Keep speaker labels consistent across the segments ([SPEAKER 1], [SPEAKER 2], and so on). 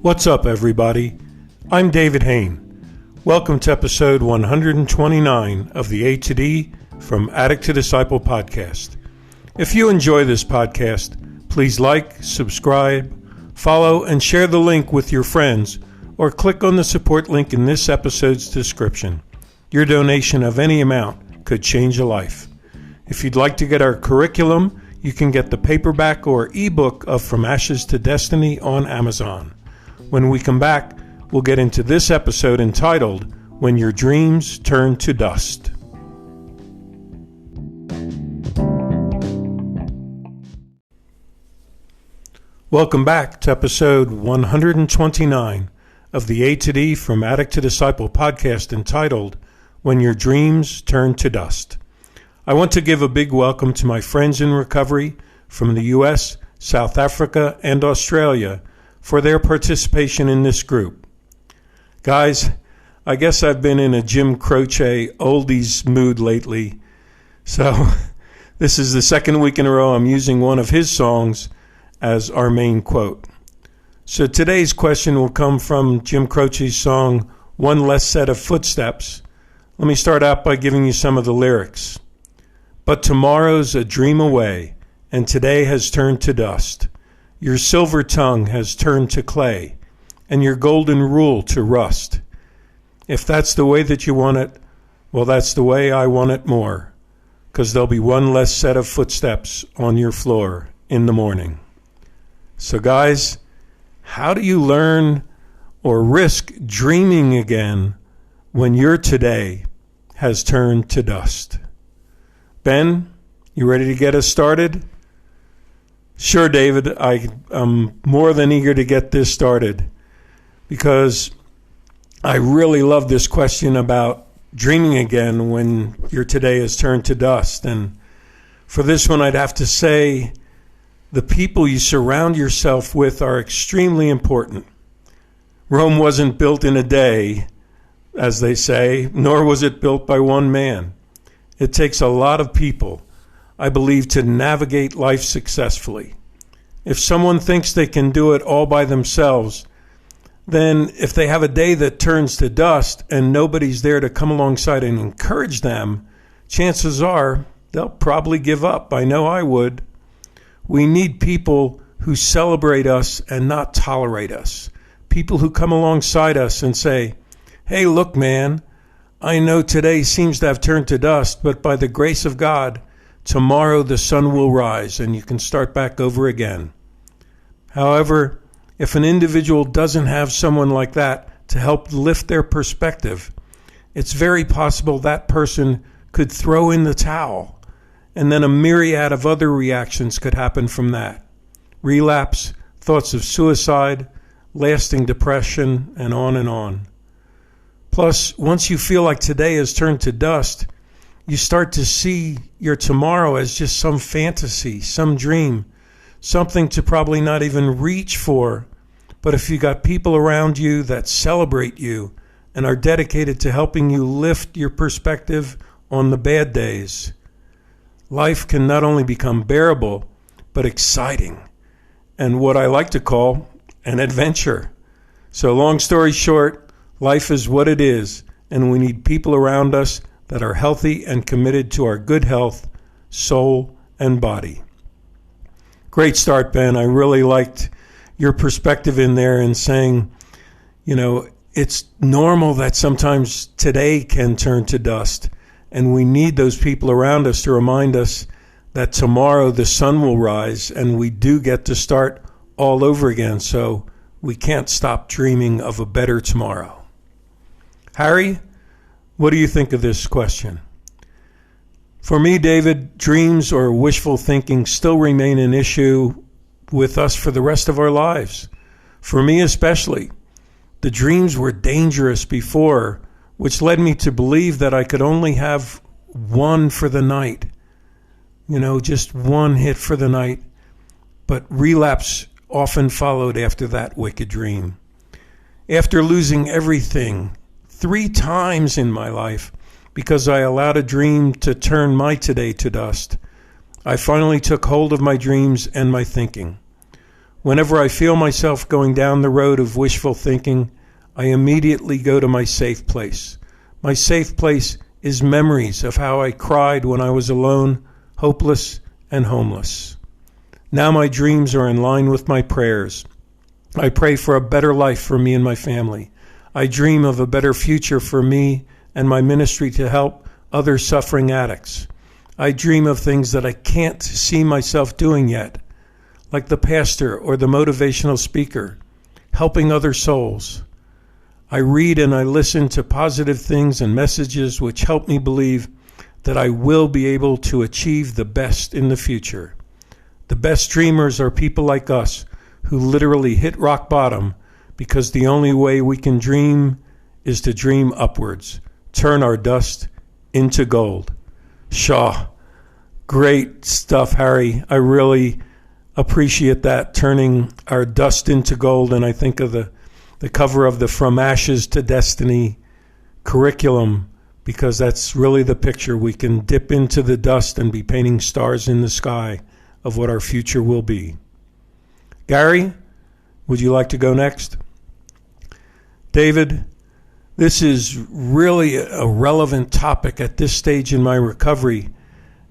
[SPEAKER 1] What's up, everybody? I'm David Hain. Welcome to episode 129 of the A to D from Addict to Disciple podcast. If you enjoy this podcast, please like, subscribe, follow, and share the link with your friends, or click on the support link in this episode's description. Your donation of any amount could change a life. If you'd like to get our curriculum, you can get the paperback or ebook of From Ashes to Destiny on Amazon. When we come back, we'll get into this episode entitled, When Your Dreams Turn to Dust. Welcome back to episode 129 of the A to D from Addict to Disciple podcast entitled, When Your Dreams Turn to Dust. I want to give a big welcome to my friends in recovery from the U.S., South Africa, and Australia for their participation in this group. Guys, I guess I've been in a Jim Croce oldies mood lately, so this is the second week in a row I'm using one of his songs as our main quote. So today's question will come from Jim Croce's song, One Less Set of Footsteps. Let me start out by giving you some of the lyrics. But tomorrow's a dream away, and today has turned to dust. Your silver tongue has turned to clay, and your golden rule to rust. If that's the way that you want it, well, that's the way I want it more, 'cause there'll be one less set of footsteps on your floor in the morning. So guys, how do you learn or risk dreaming again when your today has turned to dust? Ben, you ready to get us started? Sure, David, I'm more than eager to get this started because I really love this question about dreaming again when your today has turned to dust. And for this one, I'd have to say the people you surround yourself with are extremely important. Rome wasn't built in a day, as they say, nor was it built by one man. It takes a lot of people, I believe, to navigate life successfully. If someone thinks they can do it all by themselves, then if they have a day that turns to dust and nobody's there to come alongside and encourage them, chances are they'll probably give up. I know I would. We need people who celebrate us and not tolerate us. People who come alongside us and say, hey, look, man, I know today seems to have turned to dust, but by the grace of God, tomorrow the sun will rise and you can start back over again. However, if an individual doesn't have someone like that to help lift their perspective, it's very possible that person could throw in the towel, and then a myriad of other reactions could happen from that. Relapse, thoughts of suicide, lasting depression, and on and on. Plus, once you feel like today has turned to dust, you start to see your tomorrow as just some fantasy, some dream, something to probably not even reach for. But if you got people around you that celebrate you and are dedicated to helping you lift your perspective on the bad days, life can not only become bearable, but exciting, and what I like to call an adventure. So long story short, life is what it is, and we need people around us that are healthy and committed to our good health, soul, and body. Great start, Ben. I really liked your perspective in there and saying, you know, it's normal that sometimes today can turn to dust, and we need those people around us to remind us that tomorrow the sun will rise and we do get to start all over again, so we can't stop dreaming of a better tomorrow. Harry, what do you think of this question? For me, David, dreams or wishful thinking still remain an issue with us for the rest of our lives. For me especially, the dreams were dangerous before, which led me to believe that I could only have one for the night. You know, just one hit for the night. But relapse often followed after that wicked dream. After losing everything 3 times in my life because I allowed a dream to turn my today to dust, I finally took hold of my dreams and my thinking. Whenever I feel myself going down the road of wishful thinking, I immediately go to my safe place. My safe place is memories of how I cried when I was alone, hopeless, and homeless. Now my dreams are in line with my prayers. I pray for a better life for me and my family. I dream of a better future for me and my ministry to help other suffering addicts. I dream of things that I can't see myself doing yet, like the pastor or the motivational speaker, helping other souls. I read and I listen to positive things and messages which help me believe that I will be able to achieve the best in the future. The best dreamers are people like us who literally hit rock bottom because the only way we can dream is to dream upwards, turn our dust into gold. Shaw, great stuff, Harry. I really appreciate that, turning our dust into gold. And I think of the cover of the From Ashes to Destiny curriculum, because that's really the picture. We can dip into the dust and be painting stars in the sky of what our future will be. Gary, would you like to go next? David, this is really a relevant topic at this stage in my recovery,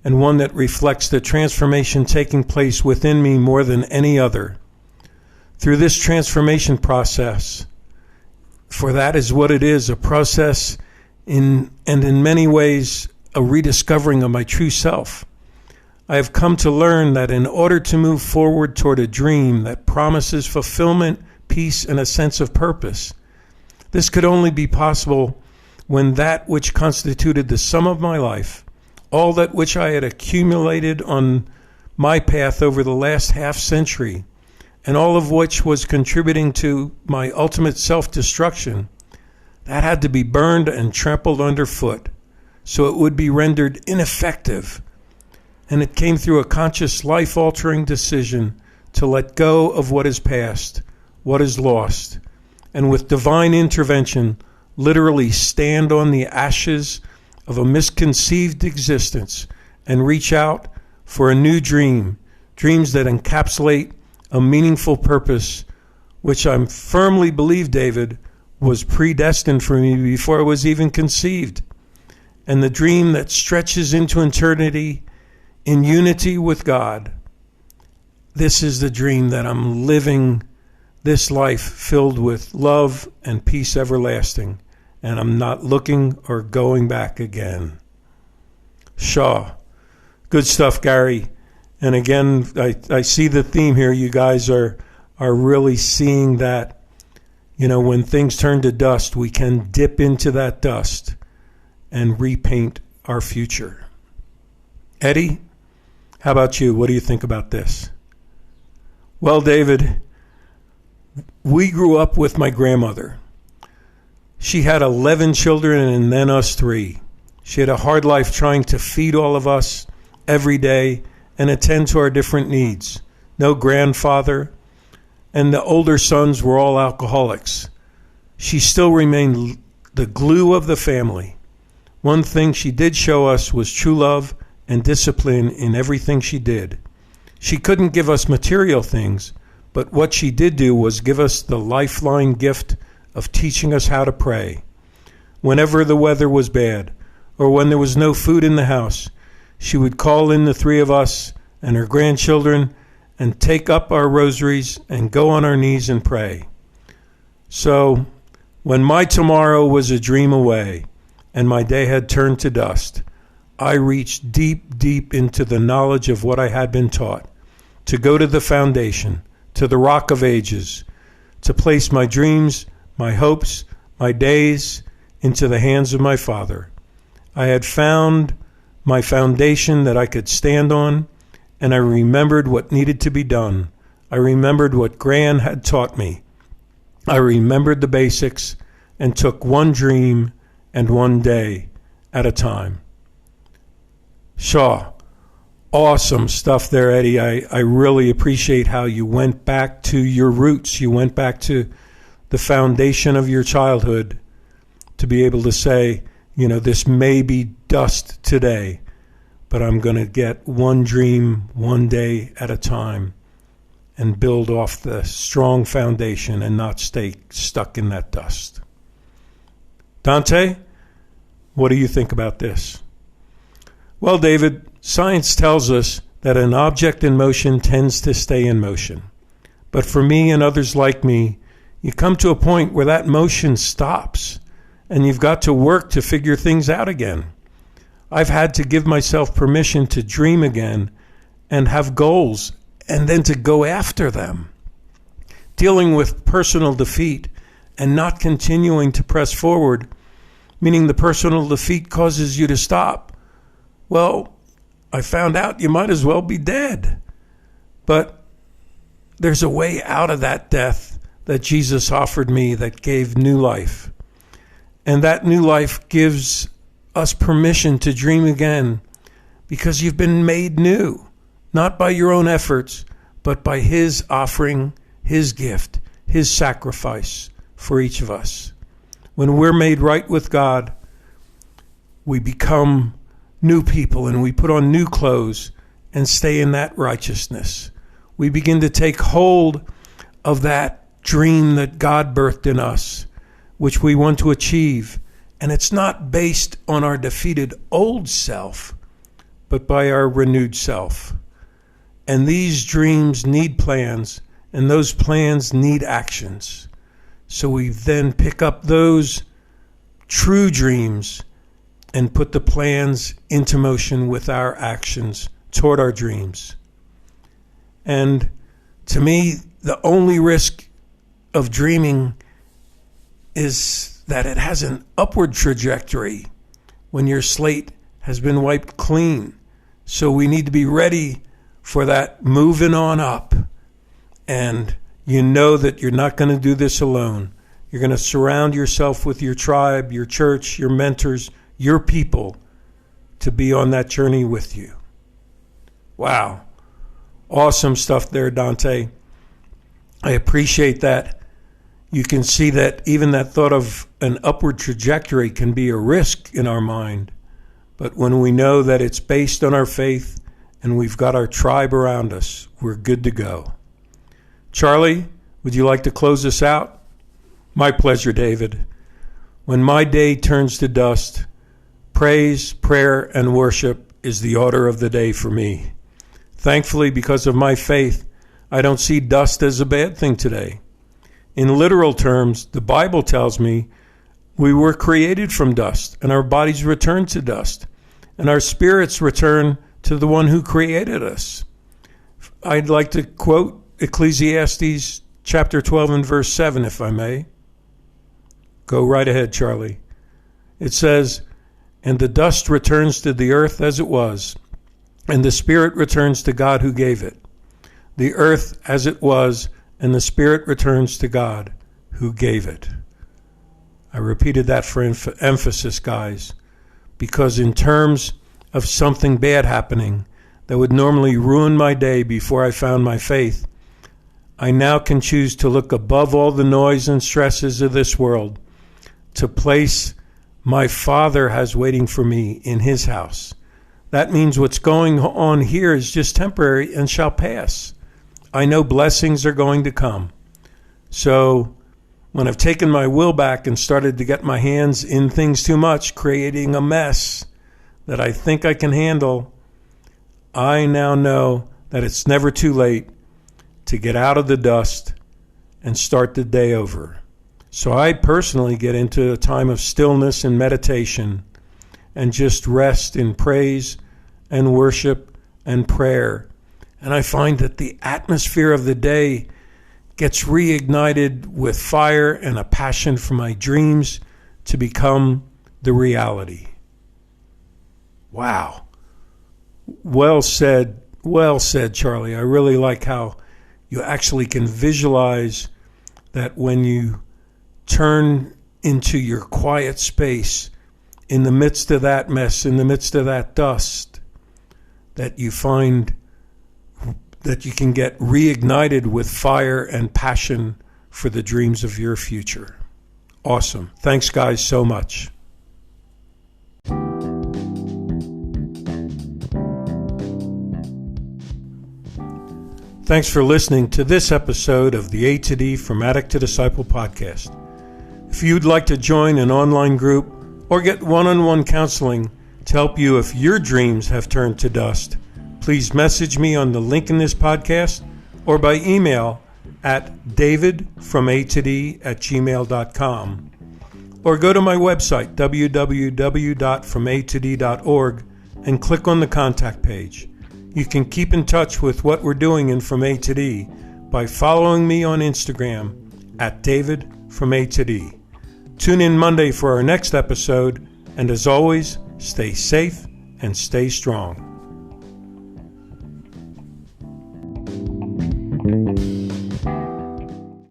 [SPEAKER 1] and one that reflects the transformation taking place within me more than any other. Through this transformation process, for that is what it is, a process and in many ways a rediscovering of my true self. I have come to learn that in order to move forward toward a dream that promises fulfillment, peace, and a sense of purpose, this could only be possible when that which constituted the sum of my life, all that which I had accumulated on my path over the last half century, and all of which was contributing to my ultimate self-destruction, that had to be burned and trampled underfoot, so it would be rendered ineffective. And it came through a conscious, life-altering decision to let go of what is past, what is lost, and with divine intervention, literally stand on the ashes of a misconceived existence and reach out for a new dream, dreams that encapsulate a meaningful purpose, which I firmly believe, David, was predestined for me before I was even conceived. And the dream that stretches into eternity in unity with God. This is the dream that I'm living this life filled with love and peace everlasting, and I'm not looking or going back again. Shaw. Good stuff, Gary. And again, I see the theme here. You guys are really seeing that, when things turn to dust, we can dip into that dust and repaint our future. Eddie, how about you? What do you think about this? Well, David, we grew up with my grandmother. She had 11 children and then us 3. She had a hard life trying to feed all of us every day and attend to our different needs. No grandfather, and the older sons were all alcoholics. She still remained the glue of the family. One thing she did show us was true love and discipline in everything she did. She couldn't give us material things, but what she did do was give us the lifeline gift of teaching us how to pray. Whenever the weather was bad, or when there was no food in the house, she would call in the 3 of us and her grandchildren and take up our rosaries and go on our knees and pray. So, when my tomorrow was a dream away and my day had turned to dust, I reached deep, deep into the knowledge of what I had been taught, to go to the foundation, to the rock of ages, to place my dreams, my hopes, my days into the hands of my Father. I had found my foundation that I could stand on, and I remembered what needed to be done. I remembered what Gran had taught me. I remembered the basics and took one dream and one day at a time. Shaw, awesome stuff there, Eddie. I really appreciate how you went back to your roots. You went back to the foundation of your childhood to be able to say, this may be dust today, but I'm going to get one dream one day at a time. and build off the strong foundation and not stay stuck in that dust. Dante, what do you think about this? Well, David, science tells us that an object in motion tends to stay in motion. But for me and others like me, you come to a point where that motion stops, and you've got to work to figure things out again. I've had to give myself permission to dream again and have goals, and then to go after them. Dealing with personal defeat and not continuing to press forward, meaning the personal defeat causes you to stop. Well, I found out you might as well be dead. But there's a way out of that death that Jesus offered me that gave new life. And that new life gives us permission to dream again because you've been made new, not by your own efforts, but by His offering, His gift, His sacrifice for each of us. When we're made right with God, we become new people and we put on new clothes and stay in that righteousness. We begin to take hold of that dream that God birthed in us, which we want to achieve. And it's not based on our defeated old self, but by our renewed self. And these dreams need plans, and those plans need actions. So we then pick up those true dreams and put the plans into motion with our actions toward our dreams. And to me, the only risk of dreaming is that it has an upward trajectory when your slate has been wiped clean. So we need to be ready for that moving on up. And you know that you're not going to do this alone. You're going to surround yourself with your tribe, your church, your mentors, your people to be on that journey with you. Wow. Awesome stuff there, Dante. I appreciate that. You can see that even that thought of an upward trajectory can be a risk in our mind. But when we know that it's based on our faith and we've got our tribe around us, we're good to go. Charlie, would you like to close us out? My pleasure, David. When my day turns to dust, praise, prayer, and worship is the order of the day for me. Thankfully, because of my faith, I don't see dust as a bad thing today. In literal terms, the Bible tells me we were created from dust, and our bodies return to dust, and our spirits return to the one who created us. I'd like to quote Ecclesiastes chapter 12 and verse 7, if I may. Go right ahead, Charlie. It says, "And the dust returns to the earth as it was, and the spirit returns to God who gave it. The earth as it was, and the spirit returns to God who gave it." I repeated that for emphasis, guys, because in terms of something bad happening that would normally ruin my day before I found my faith, I now can choose to look above all the noise and stresses of this world to place my Father has waiting for me in His house. That means what's going on here is just temporary and shall pass. I know blessings are going to come. So when I've taken my will back and started to get my hands in things too much, creating a mess that I think I can handle, I now know that it's never too late to get out of the dust and start the day over. So I personally get into a time of stillness and meditation and just rest in praise and worship and prayer. And I find that the atmosphere of the day gets reignited with fire and a passion for my dreams to become the reality. Wow. Well said, Charlie. I really like how you actually can visualize that when you turn into your quiet space in the midst of that mess, in the midst of that dust, that you find that you can get reignited with fire and passion for the dreams of your future. Awesome. Thanks, guys, so much. Thanks for listening to this episode of the A to D from Addict to Disciple podcast. If you'd like to join an online group or get one-on-one counseling to help you if your dreams have turned to dust, please message me on the link in this podcast or by email at davidfromatod@gmail.com, or go to my website www.fromatod.org and click on the contact page. You can keep in touch with what we're doing in From A to D by following me on Instagram at David from A to D. Tune in Monday for our next episode, and as always, stay safe and stay strong.